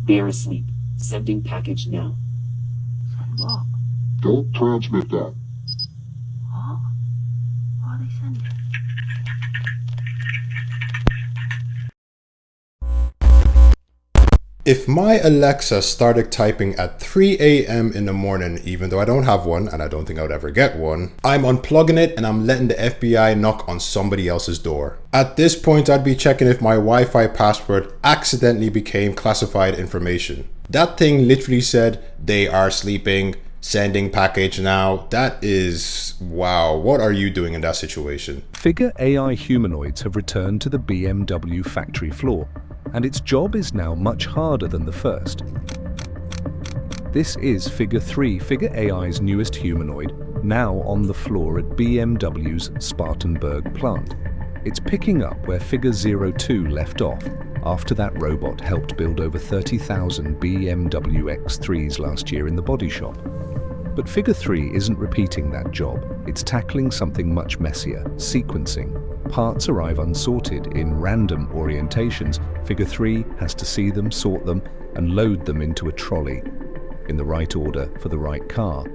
They are asleep. Sending package now. What? Don't transmit that. What? What are they sending? If my Alexa started typing at 3 a.m. in the morning, even though I don't have one and I don't think I would ever get one, I'm unplugging it and I'm letting the FBI knock on somebody else's door. At this point, I'd be checking if my Wi-Fi password accidentally became classified information. That thing literally said, "They are sleeping, sending package now." That is, wow, what are you doing in that situation? Figure AI humanoids have returned to the BMW factory floor, and its job is now much harder than the first. This is Figure 3, Figure AI's newest humanoid, now on the floor at BMW's Spartanburg plant. It's picking up where Figure 02 left off, after that robot helped build over 30,000 BMW X3s last year in the body shop. But Figure 3 isn't repeating that job. It's tackling something much messier, sequencing. Parts arrive unsorted in random orientations. Figure 3 has to see them, sort them, and load them into a trolley, in the right order for the right car.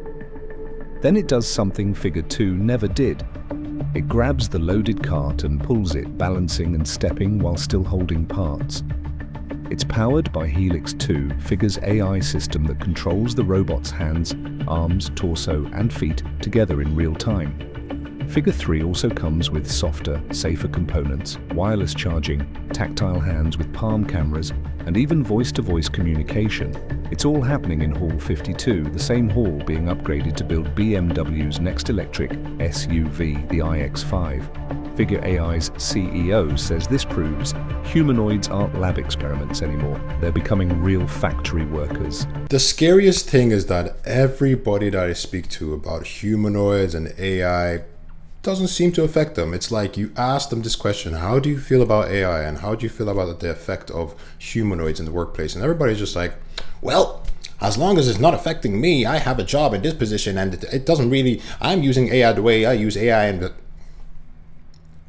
Then it does something Figure 2 never did. It grabs the loaded cart and pulls it, balancing and stepping while still holding parts. It's powered by Helix 2, Figure's AI system that controls the robot's hands, arms, torso, and feet together in real time. Figure 3 also comes with softer, safer components, wireless charging, tactile hands with palm cameras, and even voice-to-voice communication. It's all happening in Hall 52, the same hall being upgraded to build BMW's next electric SUV, the iX5. Figure AI's CEO says this proves humanoids aren't lab experiments anymore. They're becoming real factory workers. The scariest thing is that everybody that I speak to about humanoids and AI doesn't seem to affect them. It's like you ask them this question, how do you feel about AI and how do you feel about the effect of humanoids in the workplace? And everybody's just like, well, as long as it's not affecting me, I have a job in this position and it doesn't really, I'm using AI the way I use AI. And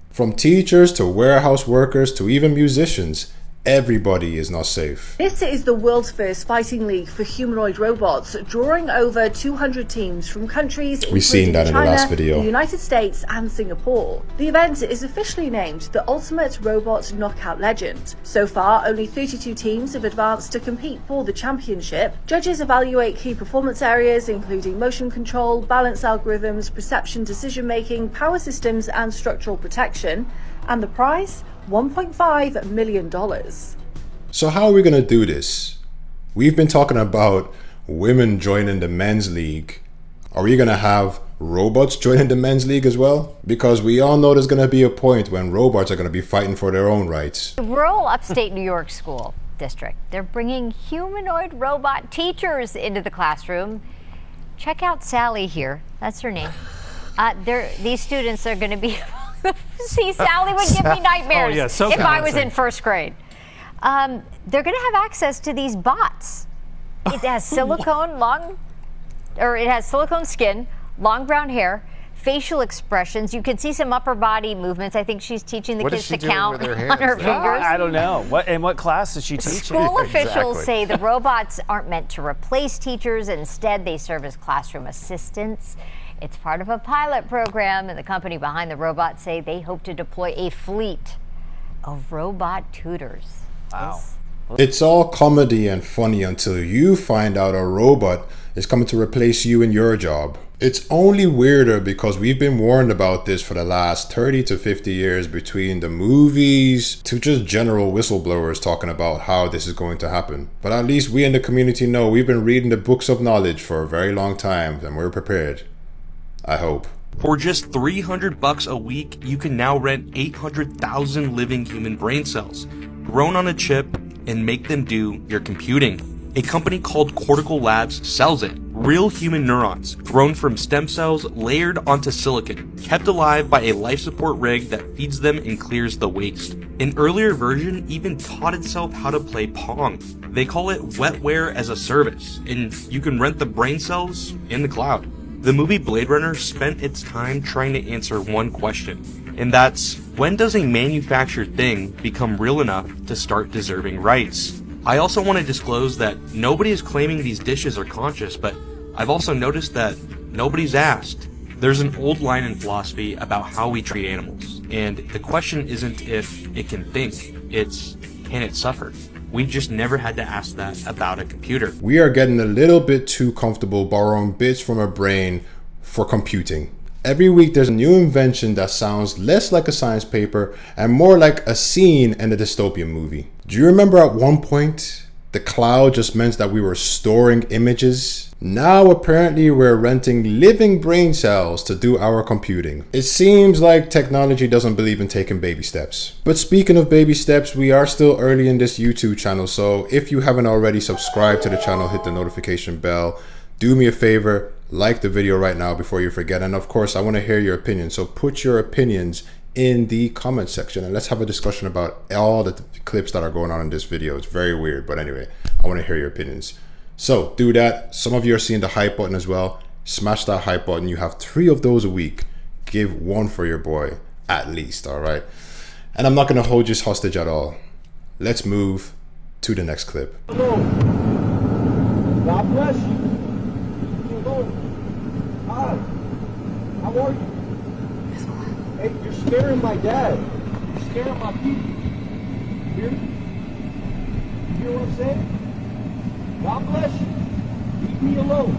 from teachers to warehouse workers to even musicians, everybody is not safe. This is the world's first fighting league for humanoid robots, drawing over 200 teams from countries including China, the United States and Singapore. The event is officially named the Ultimate Robot Knockout Legend. So far, only 32 teams have advanced to compete for the championship. Judges evaluate key performance areas including motion control, balance algorithms, perception, decision-making, power systems and structural protection. And the prize? $1.5 million. So how are we going to do this? We've been talking about women joining the men's league. Are we going to have robots joining the men's league as well? Because we all know there's going to be a point when robots are going to be fighting for their own rights. The rural upstate New York school district, they're bringing humanoid robot teachers into the classroom. Check out Sally here. That's her name. These students are going to be... See, Sally would give me nightmares if I was in first grade. They're going to have access to these bots. It has silicone it has silicone skin, long brown hair, facial expressions. You can see some upper body movements. I think she's teaching the kids to count on her fingers. I don't know. What class is she teaching? School officials say the robots aren't meant to replace teachers. Instead, they serve as classroom assistants. It's part of a pilot program, and the company behind the robots say they hope to deploy a fleet of robot tutors. Wow. It's all comedy and funny until you find out a robot is coming to replace you in your job. It's only weirder because we've been warned about this for the last 30 to 50 years, between the movies to just general whistleblowers talking about how this is going to happen. But at least we in the community know. We've been reading the books of knowledge for a very long time and we're prepared. I hope. For just $300 a week, you can now rent 800,000 living human brain cells, grown on a chip, and make them do your computing. A company called Cortical Labs sells it. Real human neurons, grown from stem cells layered onto silicon, kept alive by a life support rig that feeds them and clears the waste. An earlier version even taught itself how to play Pong. They call it Wetware as a Service, and you can rent the brain cells in the cloud. The movie Blade Runner spent its time trying to answer one question, and that's, when does a manufactured thing become real enough to start deserving rights? I also want to disclose that nobody is claiming these dishes are conscious, but I've also noticed that nobody's asked. There's an old line in philosophy about how we treat animals, and the question isn't if it can think, it's can it suffer? We just never had to ask that about a computer. We are getting a little bit too comfortable borrowing bits from our brain for computing. Every week there's a new invention that sounds less like a science paper and more like a scene in a dystopian movie. Do you remember at one point the cloud just meant that we were storing images? Now apparently we're renting living brain cells to do our computing. It seems like technology doesn't believe in taking baby steps. But speaking of baby steps, we are still early in this YouTube channel, so if you haven't already subscribed to the channel, hit the notification bell. Do me a favor, like the video right now before you forget, and of course I want to hear your opinions, so put your opinions in the comment section and let's have a discussion about all the clips that are going on in this video. It's very weird, but anyway, I want to hear your opinions. So do that. Some of you are seeing the hype button as well. Smash that hype button. You have 3 of those a week. Give 1 for your boy at least, all right? And I'm not going to hold you hostage at all. Let's move to the next clip. Hello. God bless you. Hello. Hi. How are you? Hey, you're scaring my dad. You're scaring my people. You hear me? You hear what I'm saying? God bless you. Leave me alone.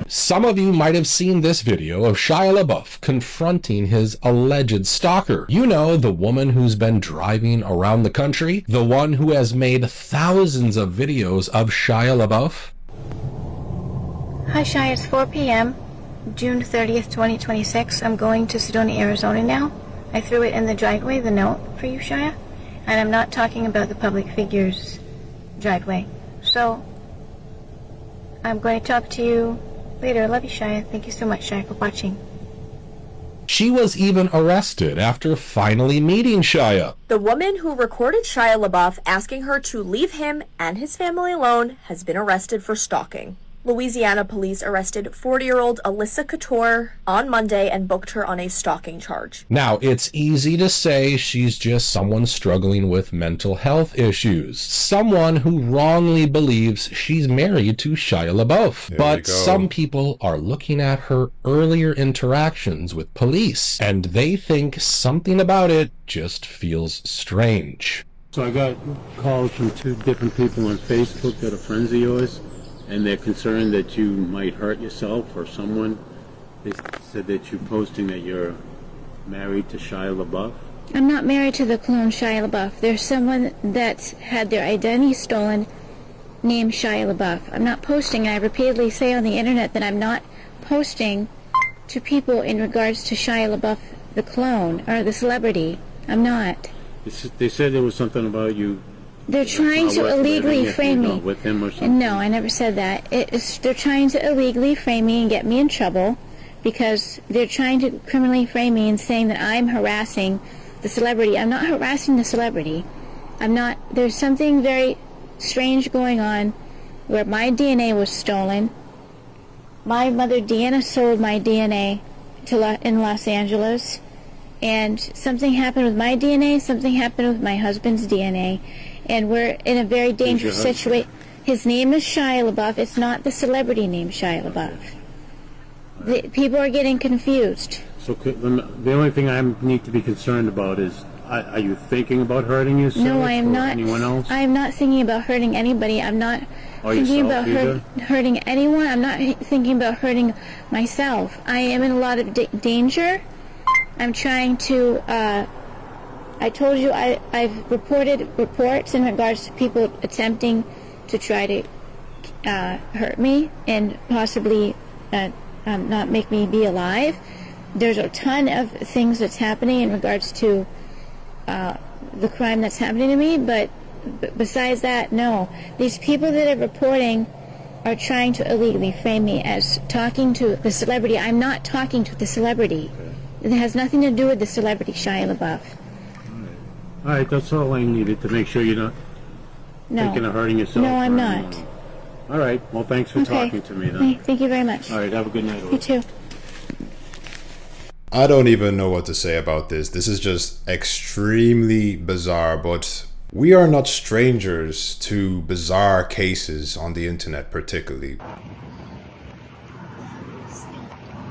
Some of you might have seen this video of Shia LaBeouf confronting his alleged stalker. You know, the woman who's been driving around the country, the one who has made thousands of videos of Shia LaBeouf. Hi Shia, it's 4 p.m. June 30th, 2026. I'm going to Sedona, Arizona now. I threw it in the driveway, the note for you, Shia. And I'm not talking about the public figures driveway. So, I'm going to talk to you later. I love you, Shia. Thank you so much, Shia, for watching. She was even arrested after finally meeting Shia. The woman who recorded Shia LaBeouf asking her to leave him and his family alone has been arrested for stalking. Louisiana police arrested 40-year-old Alyssa Couture on Monday and booked her on a stalking charge. Now, it's easy to say she's just someone struggling with mental health issues. Someone who wrongly believes she's married to Shia LaBeouf. But some people are looking at her earlier interactions with police, and they think something about it just feels strange. So I got calls from 2 different people on Facebook that are friends of yours, and they're concerned that you might hurt yourself or someone. They said that you're posting that you're married to Shia LaBeouf. I'm not married to the clone Shia LaBeouf. There's someone that's had their identity stolen named Shia LaBeouf. I'm not posting, and I repeatedly say on the internet that I'm not posting to people in regards to Shia LaBeouf, the clone, or the celebrity. I'm not. They said there was something about you. They're trying to illegally frame me. With him or something? No, I never said that. They're trying to illegally frame me and get me in trouble because they're trying to criminally frame me and saying that I'm harassing the celebrity. I'm not harassing the celebrity. I'm not. There's something very strange going on where my DNA was stolen. My mother, Deanna, sold my DNA in Los Angeles. And something happened with my DNA, something happened with my husband's DNA. And we're in a very dangerous situation. His name is Shia LaBeouf. It's not the celebrity name Shia LaBeouf. People are getting confused. So the only thing I need to be concerned about is, are you thinking about hurting yourself? No, I am or not. Anyone else? I am not thinking about hurting anybody. I'm not thinking about hurting anyone. I'm not thinking about hurting myself. I am in a lot of danger. I'm trying to, I told you I've reported reports in regards to people attempting to try to hurt me and possibly not make me be alive. There's a ton of things that's happening in regards to the crime that's happening to me, but besides that, no. These people that are reporting are trying to illegally frame me as talking to the celebrity. I'm not talking to the celebrity. It has nothing to do with the celebrity Shia LaBeouf. All right, that's all I needed to make sure you're not thinking of hurting yourself. No, I'm not. All right, well, thanks for talking to me then. Thank you very much. All right, have a good night. You too. I don't even know what to say about this. This is just extremely bizarre, but we are not strangers to bizarre cases on the internet particularly.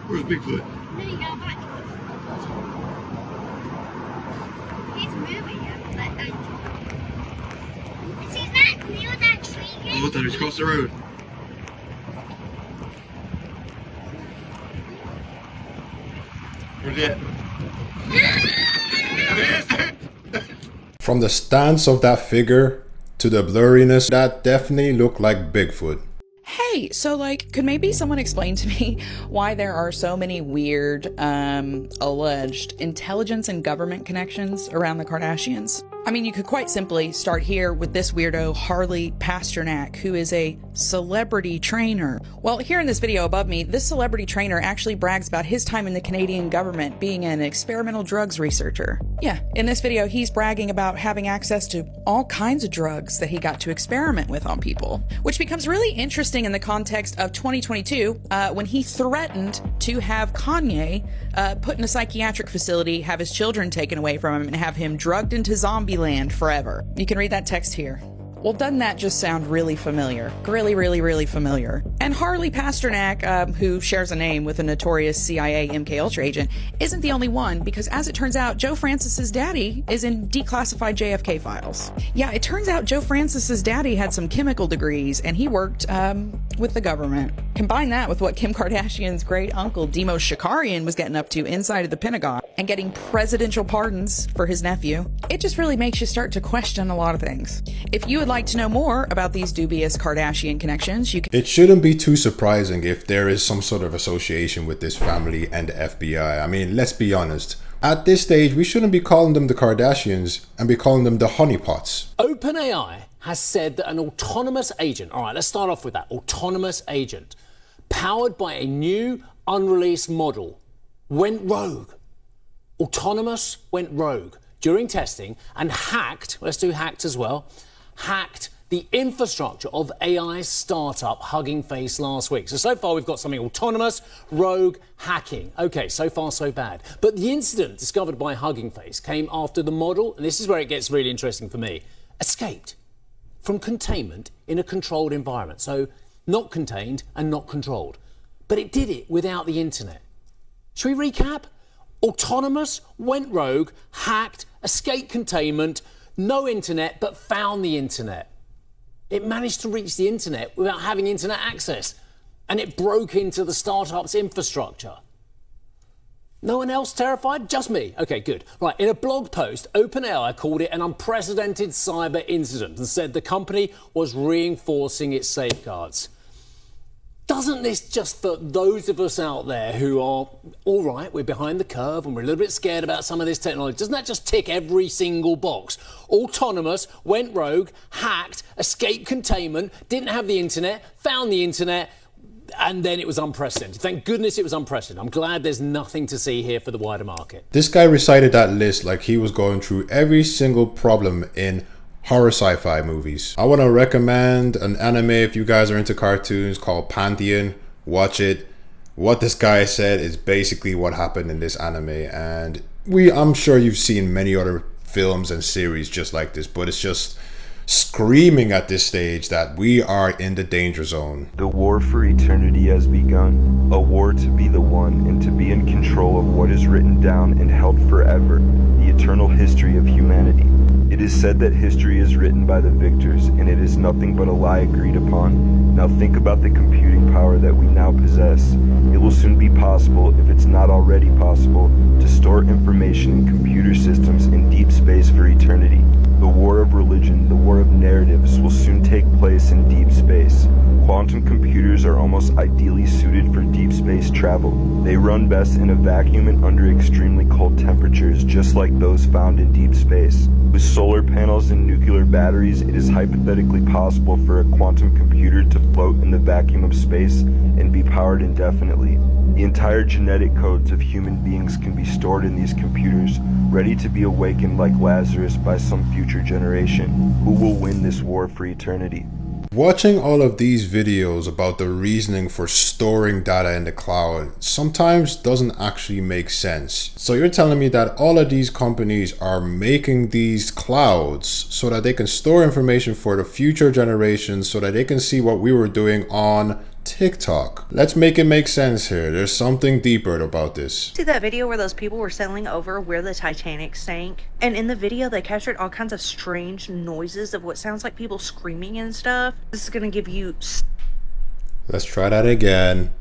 Where's Bigfoot? He's moving. He's not near that tree. Oh, I thought he was across the road. Where's it? From the stance of that figure to the blurriness, that definitely looked like Bigfoot. Hey, so like, could maybe someone explain to me why there are so many weird, alleged intelligence and government connections around the Kardashians? I mean, you could quite simply start here with this weirdo, Harley Pasternak, who is a celebrity trainer. Well, here in this video above me, this celebrity trainer actually brags about his time in the Canadian government being an experimental drugs researcher. Yeah, in this video, he's bragging about having access to all kinds of drugs that he got to experiment with on people, which becomes really interesting in the context of 2022, when he threatened to have Kanye put in a psychiatric facility, have his children taken away from him, and have him drugged into zombie land forever. You can read that text here. Well, doesn't that just sound really familiar? Really, really, really familiar. And Harley Pasternak, who shares a name with a notorious CIA MKUltra agent, isn't the only one, because as it turns out, Joe Francis's daddy is in declassified JFK files. Yeah, it turns out Joe Francis's daddy had some chemical degrees, and he worked with the government. Combine that with what Kim Kardashian's great uncle Demo Shakarian was getting up to inside of the Pentagon and getting presidential pardons for his nephew. It just really makes you start to question a lot of things. If you would like to know more about these dubious Kardashian connections, you can... It shouldn't be too surprising if there is some sort of association with this family and the FBI. I mean, let's be honest. At this stage, we shouldn't be calling them the Kardashians and be calling them the honeypots. OpenAI has said that an autonomous agent, all right, let's start off with that, autonomous agent, powered by a new unreleased model, went rogue. Autonomous went rogue during testing and hacked, let's do hacked as well, hacked the infrastructure of AI startup Hugging Face last week. So far we've got something autonomous, rogue, hacking. Okay, so far so bad. But the incident discovered by Hugging Face came after the model, and this is where it gets really interesting for me, escaped from containment in a controlled environment. So not contained and not controlled. But it did it without the internet. Should we recap? Autonomous, went rogue, hacked, escaped containment, no internet, but found the internet. It managed to reach the internet without having internet access, and it broke into the startup's infrastructure. No one else terrified? Just me. Okay, good. Right, in a blog post, OpenAI called it an unprecedented cyber incident and said the company was reinforcing its safeguards. Doesn't this just, for those of us out there who are, all right, we're behind the curve and we're a little bit scared about some of this technology, doesn't that just tick every single box? Autonomous, went rogue, hacked, escaped containment, didn't have the internet, found the internet, and then it was unprecedented. Thank goodness it was unprecedented. I'm glad there's nothing to see here for the wider market. This guy recited that list like he was going through every single problem in horror sci-fi movies. I want to recommend an anime if you guys are into cartoons called Pantheon. Watch it. What this guy said is basically what happened in this anime, and I'm sure you've seen many other films and series just like this, but it's just screaming at this stage that we are in the danger zone. The war for eternity has begun, a war to be the one and to be in control of what is written down and held forever, the eternal history of humanity. It is said that history is written by the victors, and it is nothing but a lie agreed upon. Now think about the computing power that we now possess. It will soon be possible, if it's not already possible, to store information in computer systems in deep space for eternity. The war of religion, the war of narratives, will soon take place in deep space. Quantum computers are almost ideally suited for deep space travel. They run best in a vacuum and under extremely cold temperatures, just like those found in deep space. With solar panels and nuclear batteries, it is hypothetically possible for a quantum computer to float in the vacuum of space and be powered indefinitely. The entire genetic codes of human beings can be stored in these computers, ready to be awakened like Lazarus by some future generation. Who will win this war for eternity? Watching all of these videos about the reasoning for storing data in the cloud sometimes doesn't actually make sense. So you're telling me that all of these companies are making these clouds so that they can store information for the future generations, so that they can see what we were doing on TikTok. Let's make it make sense here. There's something deeper about this. See that video where those people were sailing over where the Titanic sank? And in the video, they captured all kinds of strange noises of what sounds like people screaming and stuff. This is gonna give you... Let's try that again.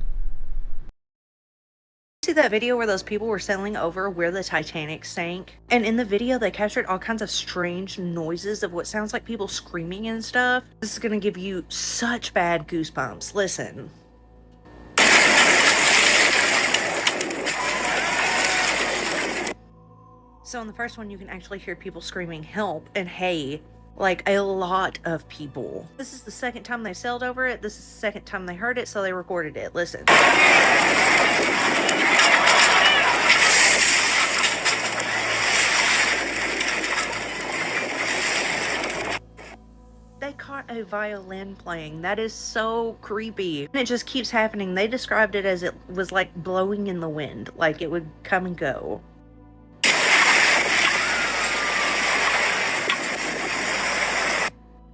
See that video where those people were sailing over where the Titanic sank? And in the video, they captured all kinds of strange noises of what sounds like people screaming and stuff. This is gonna give you such bad goosebumps. Listen. So in the first one, you can actually hear people screaming help and hey, like a lot of people. This is the second time they sailed over it. This is the second time they heard it, so they recorded it. Listen. They caught a violin playing. That is so creepy. And it just keeps happening. They described it as it was like blowing in the wind, like it would come and go.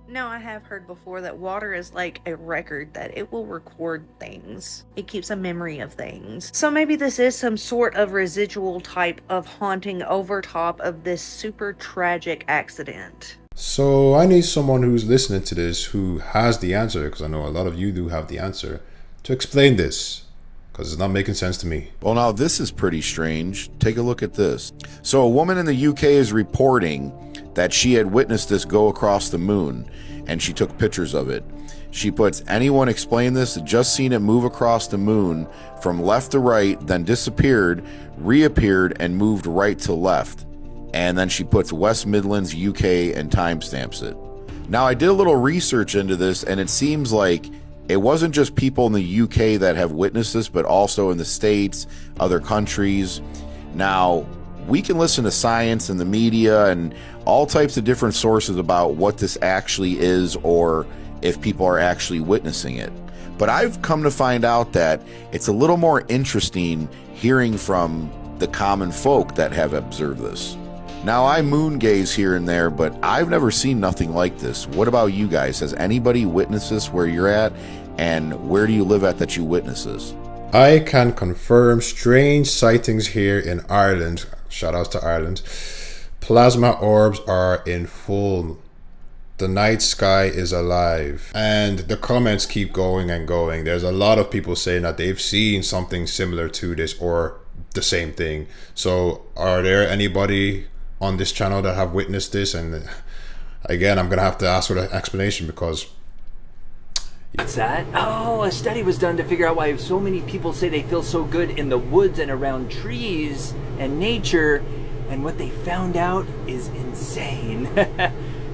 Now, I have heard before that water is like a record, that it will record things. It keeps a memory of things. So maybe this is some sort of residual type of haunting over top of this super tragic accident. So I need someone who's listening to this who has the answer, because I know a lot of you do have the answer, to explain this, because it's not making sense to me. Well, now this is pretty strange. Take a look at this. So a woman in the UK is reporting that she had witnessed this go across the moon, and she took pictures of it. She puts, anyone explain this? Just seen it move across the moon from left to right, then disappeared, reappeared, and moved right to left. And then she puts West Midlands, UK, and timestamps it. Now, I did a little research into this, and it seems like it wasn't just people in the UK that have witnessed this, but also in the States, other countries. Now, we can listen to science and the media and all types of different sources about what this actually is, or if people are actually witnessing it. But I've come to find out that it's a little more interesting hearing from the common folk that have observed this. Now, I moon gaze here and there, but I've never seen nothing like this. What about you guys? Has anybody witnessed this where you're at? And where do you live at that you witness this? I can confirm strange sightings here in Ireland. Shout outs to Ireland. Plasma orbs are in full. The night sky is alive. And the comments keep going and going. There's a lot of people saying that they've seen something similar to this or the same thing. So are there anybody on this channel that have witnessed this? And again, I'm gonna have to ask for the explanation, because what's that? Oh, a study was done to figure out why so many people say they feel so good in the woods and around trees and nature, and what they found out is insane.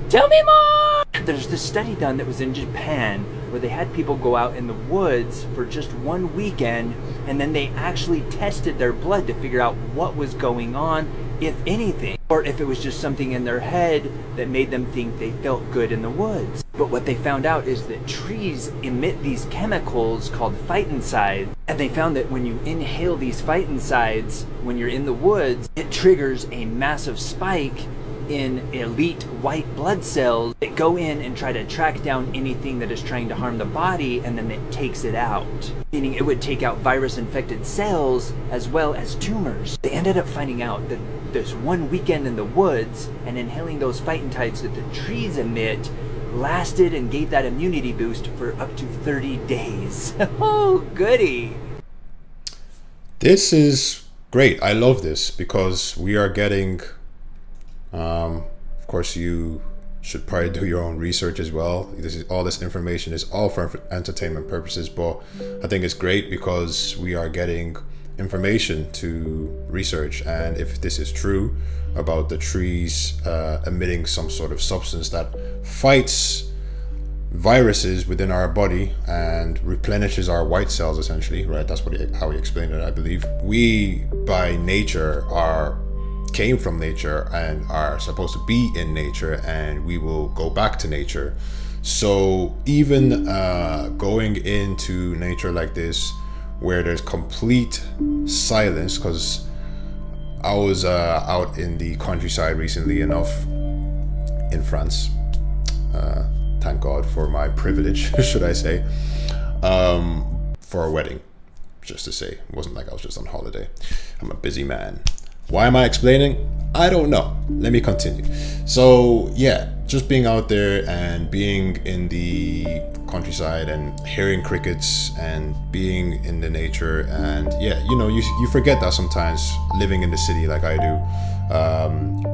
Tell me more! There's this study done that was in Japan where they had people go out in the woods for just one weekend, and then they actually tested their blood to figure out what was going on, if anything, or if it was just something in their head that made them think they felt good in the woods. But what they found out is that trees emit these chemicals called phytoncides, and they found that when you inhale these phytoncides when you're in the woods, it triggers a massive spike in elite white blood cells that go in and try to track down anything that is trying to harm the body, and then it takes it out. Meaning it would take out virus-infected cells as well as tumors. They ended up finding out that this one weekend in the woods and inhaling those phytoncides that the trees emit lasted and gave that immunity boost for up to 30 days. Oh, goody. This is great. I love this, because we are getting... of course, you should probably do your own research as well. All this information is all for entertainment purposes, but I think it's great because we are getting information to research. And if this is true about the trees emitting some sort of substance that fights viruses within our body and replenishes our white cells, essentially, right? That's how he explained it, I believe. We, by nature, came from nature and are supposed to be in nature, and we will go back to nature. So even going into nature like this, where there's complete silence, because I was out in the countryside recently enough in France. Thank God for my privilege, should I say, for a wedding, just to say. It wasn't like I was just on holiday. I'm a busy man. Why am I explaining? I don't know. Let me continue. So yeah, just being out there and being in the countryside and hearing crickets and being in the nature, and yeah, you know, you forget that sometimes living in the city like I do,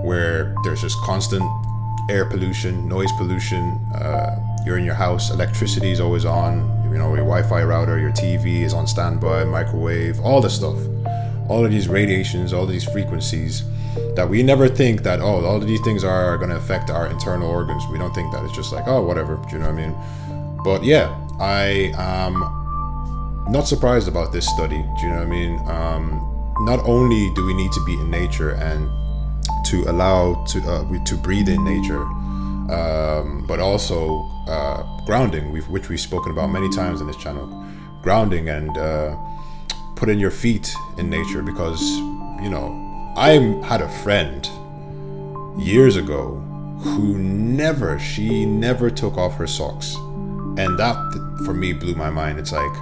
where there's just constant air pollution, noise pollution. You're in your house, electricity is always on, you know, your Wi-Fi router, your TV is on standby, microwave, all the stuff. All of these radiations, all of these frequencies that we never think that, oh, all of these things are going to affect our internal organs. We don't think that. It's just like, oh, whatever. Do you know what I mean? But yeah, I am not surprised about this study. Do you know what I mean? Not only do we need to be in nature and to allow to breathe in nature, but also grounding, which we've spoken about many times in this channel. Grounding and putting your feet in nature, because, you know, I had a friend years ago who she never took off her socks, and that for me blew my mind. It's like,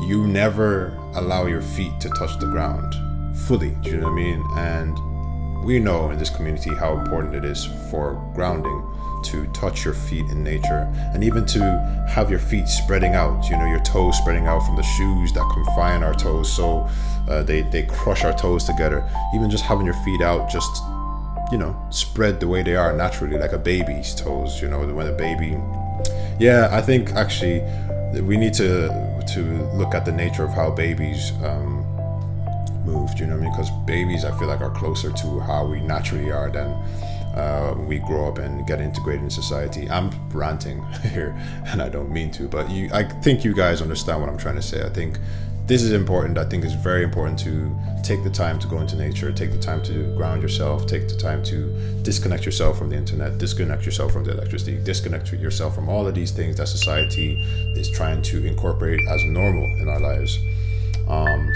you never allow your feet to touch the ground fully. Do you know what I mean? And we know in this community how important it is for grounding, to touch your feet in nature, and even to have your feet spreading out, you know, your toes spreading out from the shoes that confine our toes, so they crush our toes together. Even just having your feet out, just, you know, spread the way they are naturally, like a baby's toes, you know, when a baby. Yeah, I think actually we need to look at the nature of how babies move, do you know what I mean? Because babies, I feel like, are closer to how we naturally are than we grow up and get integrated in society. I'm ranting here, and I don't mean to, but I think you guys understand what I'm trying to say. I think this is important. I think it's very important to take the time to go into nature, take the time to ground yourself, take the time to disconnect yourself from the internet, disconnect yourself from the electricity, disconnect yourself from all of these things that society is trying to incorporate as normal in our lives.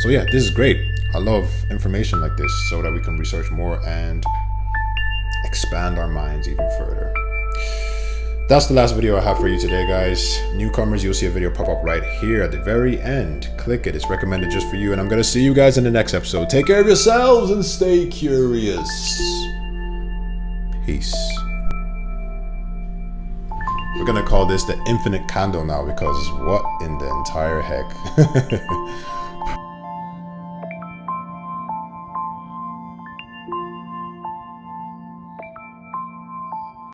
So yeah, this is great. I love information like this so that we can research more and expand our minds even further. That's the last video I have for you today, guys. Newcomers, you'll see a video pop up right here at the very end. Click it, it's recommended just for you, and I'm gonna see you guys in the next episode. Take care of yourselves and stay curious. Peace. We're gonna call this the infinite candle now, because what in the entire heck?